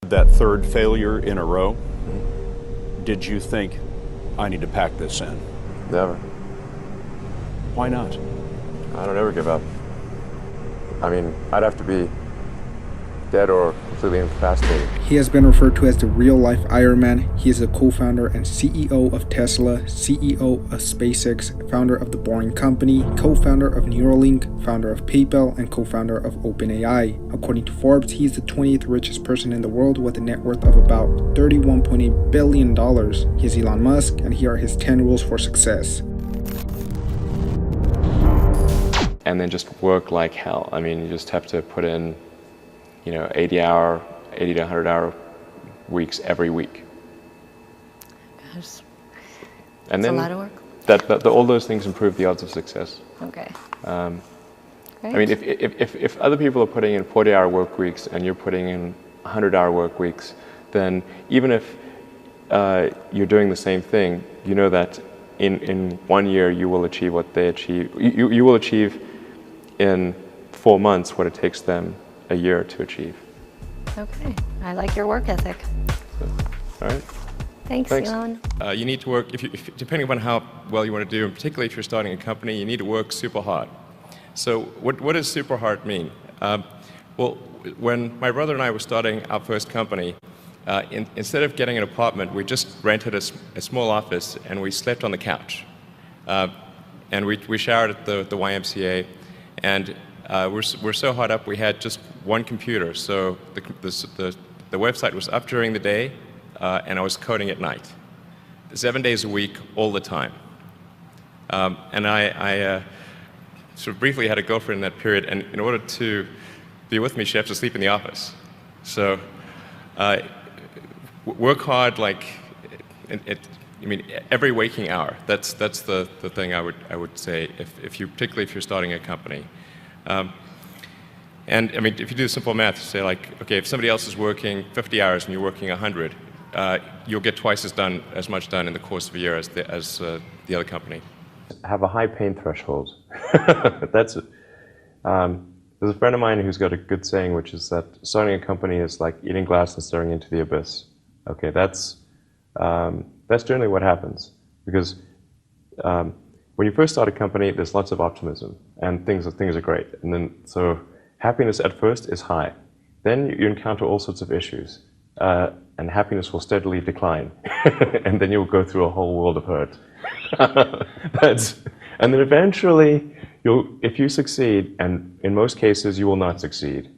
That third failure in a row, did you think, I need to pack this in? Never. Why not? I don't ever give up. I mean, I'd have to be dead or completely incapacitated. He has been referred to as the real-life Iron Man. He is a co-founder and CEO of Tesla, CEO of SpaceX, founder of The Boring Company, co-founder of Neuralink, founder of PayPal, and co-founder of OpenAI. According to Forbes, he is the 20th richest person in the world with a net worth of about $31.8 billion. He is Elon Musk, and here are his 10 rules for success. And then just work like hell. I mean, you just have to put in 80 to 100 hour weeks every week. Gosh, and that's then a lot of work. all those things improve the odds of success. Okay. I mean, if other people are putting in 40-hour work weeks and you're putting in 100-hour work weeks, then even if you're doing the same thing, you know that in 1 year you will achieve what they achieve. You will achieve in 4 months what it takes them a year to achieve. Okay, I like your work ethic. So, all right. Thanks. Elon. You need to work, depending upon how well you want to do, and particularly if you're starting a company, you need to work super hard. So what does super hard mean? Well, when my brother and I were starting our first company, instead of getting an apartment, we just rented a small office and we slept on the couch. And we showered at the YMCA, and we're so hot up we had just one computer. So the website was up during the day, and I was coding at night, 7 days a week, all the time. And I sort of briefly had a girlfriend in that period, and in order to be with me, she had to sleep in the office. So work hard, like I mean, every waking hour. That's the thing I would say, particularly if you're starting a company. And I mean, if you do simple math, say like, okay, if somebody else is working 50 hours and you're working 100, you'll get twice as much done in the course of a year as the other company. Have a high pain threshold. There's a friend of mine who's got a good saying, which is that starting a company is like eating glass and staring into the abyss. Okay, that's generally what happens, because when you first start a company, there's lots of optimism and things are great, and then so happiness at first is high. Then you encounter all sorts of issues, and happiness will steadily decline, and then you'll go through a whole world of hurt. And then eventually, if you succeed, and in most cases you will not succeed,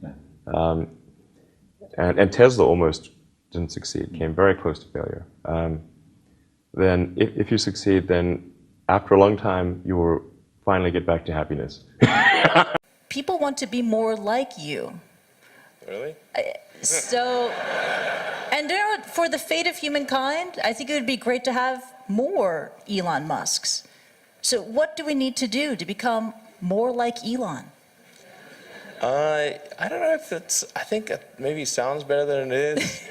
and Tesla almost didn't succeed, came very close to failure. Then if you succeed, then after a long time, you will finally get back to happiness. People want to be more like you. Really? And for the fate of humankind, I think it would be great to have more Elon Musks. So what do we need to do to become more like Elon? I don't know if I think it maybe sounds better than it is.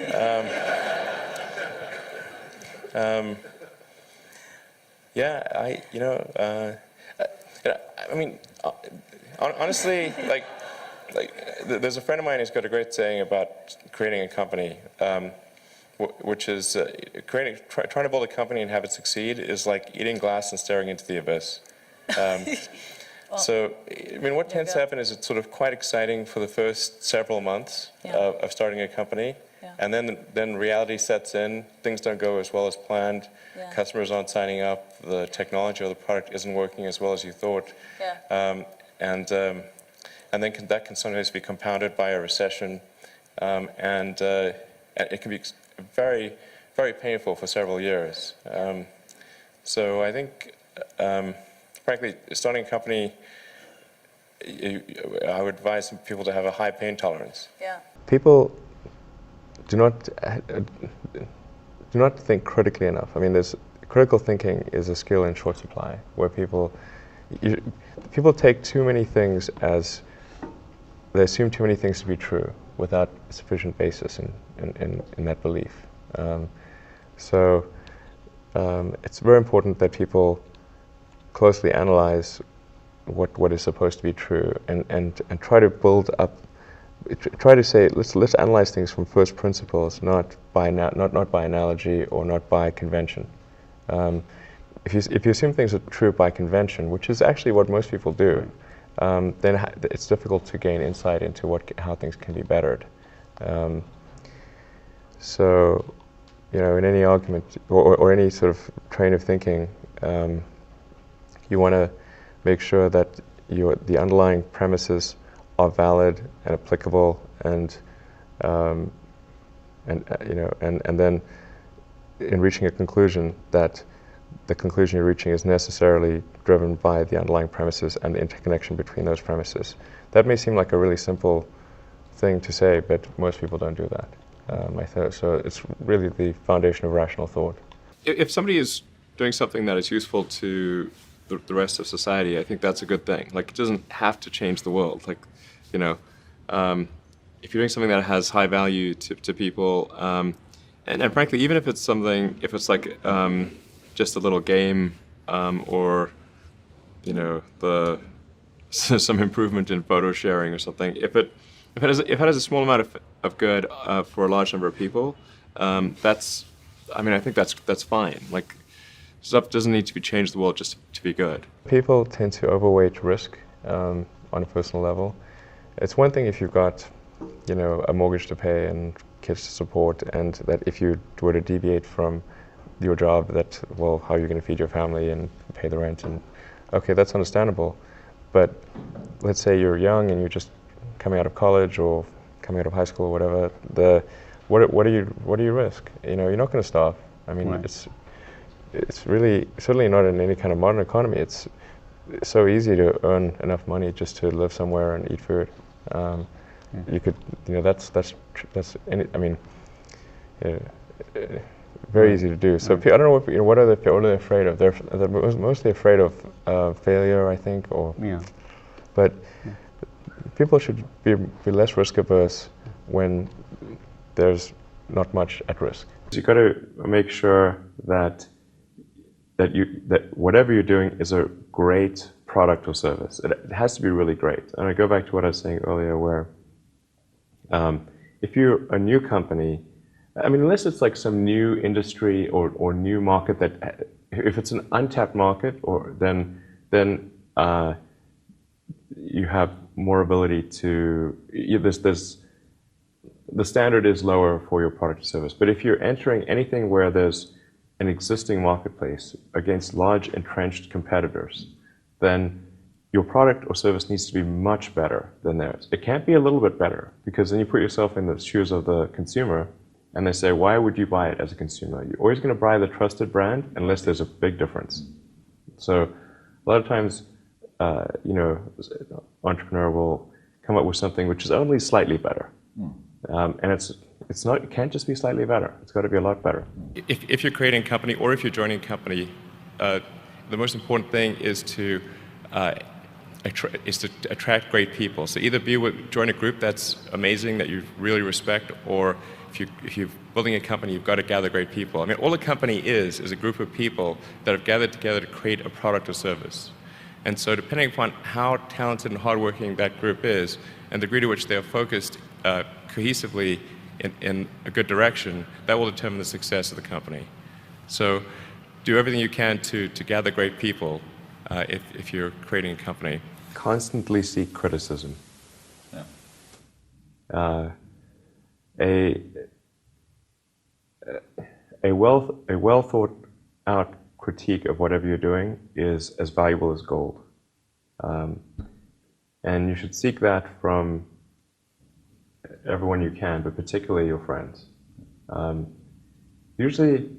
Yeah, I mean, honestly, like there's a friend of mine who's got a great saying about creating a company, which is trying to build a company and have it succeed is like eating glass and staring into the abyss. So, I mean, what tends to happen is it's sort of quite exciting for the first several months of starting a company. Yeah. And then reality sets in, things don't go as well as planned, customers aren't signing up, the technology or the product isn't working as well as you thought. Yeah. And then that can sometimes be compounded by a recession, and it can be very, very painful for several years. So I think, frankly, starting a company, I would advise people to have a high pain tolerance. Yeah. People do not think critically enough. I mean, critical thinking is a skill in short supply, where people take too many things they assume too many things to be true without sufficient basis in that belief. So it's very important that people closely analyze what is supposed to be true and try to build up try to say, let's analyze things from first principles, not by analogy or not by convention. If you assume things are true by convention, which is actually what most people do, then it's difficult to gain insight into how things can be bettered. So, in any argument or any sort of train of thinking, you want to make sure that the underlying premises are valid and applicable, and then in reaching a conclusion, that the conclusion you're reaching is necessarily driven by the underlying premises and the interconnection between those premises. That may seem like a really simple thing to say, but most people don't do that. So it's really the foundation of rational thought. If somebody is doing something that is useful to the rest of society, I think that's a good thing. Like, it doesn't have to change the world. Like, if you're doing something that has high value to people, and frankly, even if it's like just a little game, or some improvement in photo sharing or something, if it has a small amount of good for a large number of people, I think that's fine. Like, stuff doesn't need to be changed the world just to be good. People tend to overweight risk on a personal level. It's one thing if you've got, a mortgage to pay and kids to support, and that if you were to deviate from your job, how are you going to feed your family and pay the rent? And okay, that's understandable. But let's say you're young and you're just coming out of college or coming out of high school or whatever. What do you risk? You're not going to starve. I mean, right. It's really certainly not in any kind of modern economy. It's so easy to earn enough money just to live somewhere and eat food. You could, very easy to do. So I don't know what are they afraid of? They're mostly afraid of failure, I think, but people should be less risk averse when there's not much at risk. You've got to make sure that whatever you're doing is a great product or service. It has to be really great. And I go back to what I was saying earlier, where if you're a new company, unless it's like some new industry or new market if it's an untapped market, then you have more ability to. The standard is lower for your product or service. But if you're entering anything where there's an existing marketplace against large entrenched competitors, then your product or service needs to be much better than theirs. It can't be a little bit better, because then you put yourself in the shoes of the consumer, and they say, why would you buy it as a consumer? You're always going to buy the trusted brand unless there's a big difference. So a lot of times, entrepreneur will come up with something which is only slightly better. And it can't just be slightly better. It's got to be a lot better. If you're creating a company or if you're joining a company, the most important thing is to attract great people. So either join a group that's amazing, that you really respect, or if you're building a company, you've got to gather great people. All a company is a group of people that have gathered together to create a product or service. And so depending upon how talented and hardworking that group is, and the degree to which they are focused cohesively in a good direction, that will determine the success of the company. So do everything you can to gather great people if you're creating a company. Constantly seek criticism. Yeah. A well thought out critique of whatever you're doing is as valuable as gold. And you should seek that from everyone you can, but particularly your friends. Usually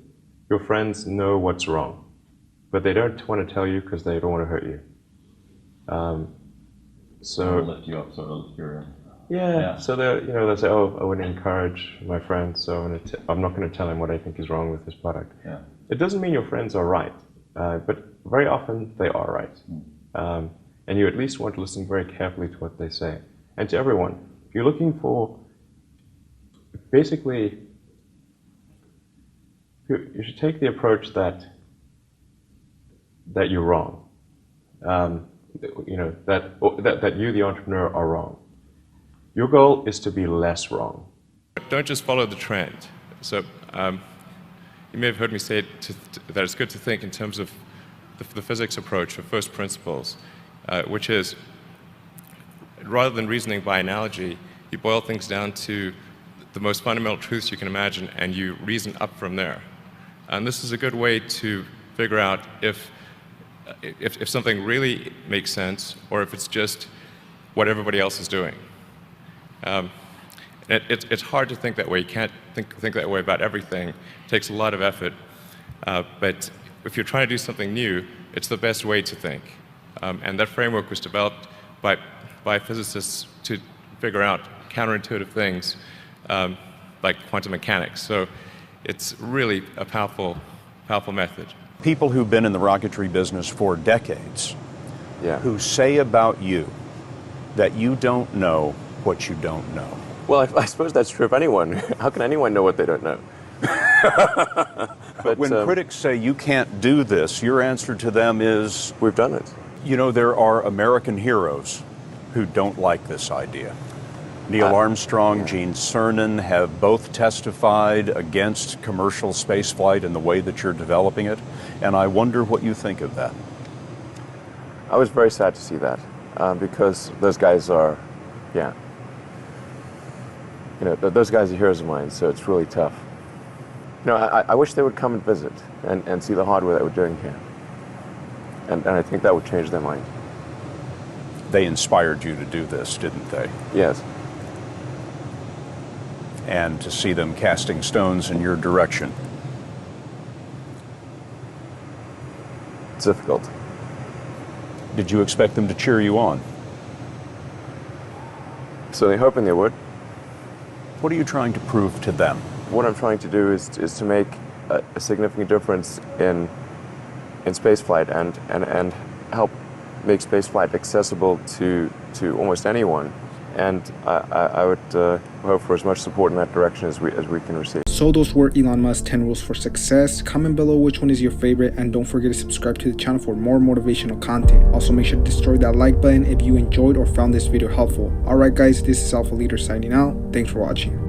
your friends know what's wrong, but they don't want to tell you because they don't want to hurt you. So lift you up, sort of your. Yeah. So they'll say, "Oh, I wouldn't encourage my friend, so I'm not going to tell him what I think is wrong with his product." Yeah. It doesn't mean your friends are right, but very often they are right, and you at least want to listen very carefully to what they say, and to everyone. If you're looking for, basically, you should take the approach that you're wrong. That you, the entrepreneur, are wrong. Your goal is to be less wrong. Don't just follow the trend. So you may have heard me say that it's good to think in terms of the physics approach of first principles, which is, rather than reasoning by analogy, you boil things down to the most fundamental truths you can imagine, and you reason up from there. And this is a good way to figure out if something really makes sense, or if it's just what everybody else is doing. It's hard to think that way. You can't think that way about everything. It takes a lot of effort. But if you're trying to do something new, it's the best way to think. And that framework was developed by physicists to figure out counterintuitive things like quantum mechanics. So it's really a powerful method. People who've been in the rocketry business for decades, who say about you that you don't know what you don't know. Well, I suppose that's true of anyone. How can anyone know what they don't know? But when critics say you can't do this, your answer to them is, we've done it. You know, there are American heroes who don't like this idea. Neil Armstrong, Gene Cernan have both testified against commercial spaceflight and the way that you're developing it, and I wonder what you think of that. I was very sad to see that, because those guys are, those guys are heroes of mine, so it's really tough. I wish they would come and visit and see the hardware that we're doing here. And I think that would change their mind. They inspired you to do this, didn't they? Yes. And to see them casting stones in your direction. It's difficult. Did you expect them to cheer you on? Certainly hoping they would. What are you trying to prove to them? What I'm trying to do is to make a significant difference in spaceflight and help make spaceflight accessible to almost anyone. And I would hope for as much support in that direction as we can receive. So those were Elon Musk's 10 rules for success. Comment below which one is your favorite, and don't forget to subscribe to the channel for more motivational content. Also make sure to destroy that like button if you enjoyed or found this video helpful. Alright guys, this is Alpha Leader signing out. Thanks for watching.